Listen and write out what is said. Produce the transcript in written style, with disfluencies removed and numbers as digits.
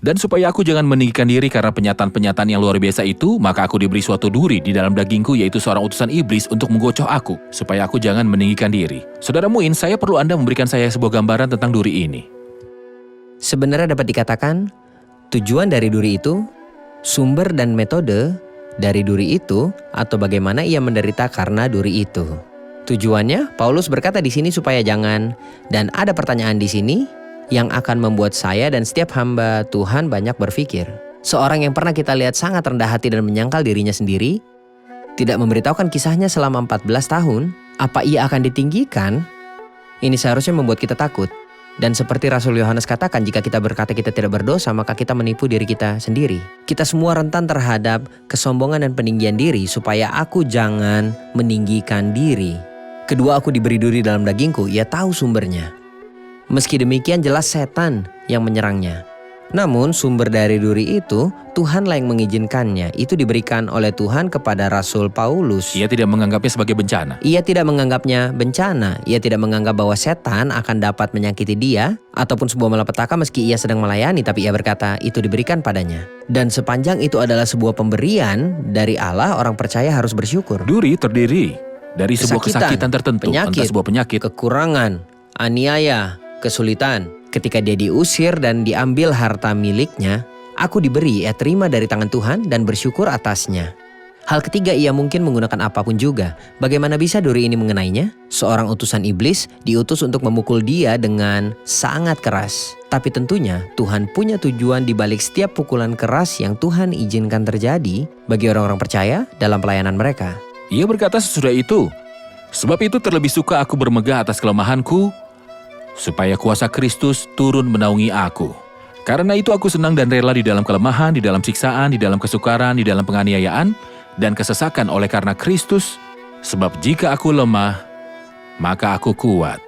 Dan supaya aku jangan meninggikan diri karena penyataan-penyataan yang luar biasa itu, maka aku diberi suatu duri di dalam dagingku, yaitu seorang utusan iblis untuk menggocoh aku, supaya aku jangan meninggikan diri. Saudara Muin, saya perlu Anda memberikan saya sebuah gambaran tentang duri ini. Sebenarnya dapat dikatakan, tujuan dari duri itu, sumber dan metode dari duri itu, atau bagaimana ia menderita karena duri itu. Tujuannya, Paulus berkata di sini supaya jangan, dan ada pertanyaan di sini yang akan membuat saya dan setiap hamba Tuhan banyak berpikir. Seorang yang pernah kita lihat sangat rendah hati dan menyangkal dirinya sendiri, tidak memberitahukan kisahnya selama 14 tahun, apa ia akan ditinggikan? Ini seharusnya membuat kita takut. Dan seperti Rasul Yohanes katakan, jika kita berkata kita tidak berdosa, maka kita menipu diri kita sendiri. Kita semua rentan terhadap kesombongan dan peninggian diri, supaya aku jangan meninggikan diri. Kedua, aku diberi duri dalam dagingku, ia tahu sumbernya. Meski demikian jelas setan yang menyerangnya. Namun sumber dari duri itu, Tuhanlah yang mengizinkannya. Itu diberikan oleh Tuhan kepada Rasul Paulus. Ia tidak menganggapnya sebagai bencana. Ia tidak menganggapnya bencana. Ia tidak menganggap bahwa setan akan dapat menyakiti dia ataupun sebuah malapetaka meski ia sedang melayani, tapi ia berkata itu diberikan padanya. Dan sepanjang itu adalah sebuah pemberian dari Allah, orang percaya harus bersyukur. Duri terdiri dari sebuah kesakitan tertentu, entah sebuah penyakit, kekurangan, aniaya, kesulitan. Ketika dia diusir dan diambil harta miliknya, aku diberi, ia terima dari tangan Tuhan dan bersyukur atasnya. Hal ketiga, ia mungkin menggunakan apapun juga. Bagaimana bisa duri ini mengenainya? Seorang utusan iblis diutus untuk memukul dia dengan sangat keras. Tapi tentunya Tuhan punya tujuan di balik setiap pukulan keras yang Tuhan izinkan terjadi bagi orang-orang percaya dalam pelayanan mereka. Ia berkata sesudah itu, sebab itu terlebih suka aku bermegah atas kelemahanku, supaya kuasa Kristus turun menaungi aku. Karena itu aku senang dan rela di dalam kelemahan, di dalam siksaan, di dalam kesukaran, di dalam penganiayaan, dan kesesakan oleh karena Kristus. Sebab jika aku lemah, maka aku kuat.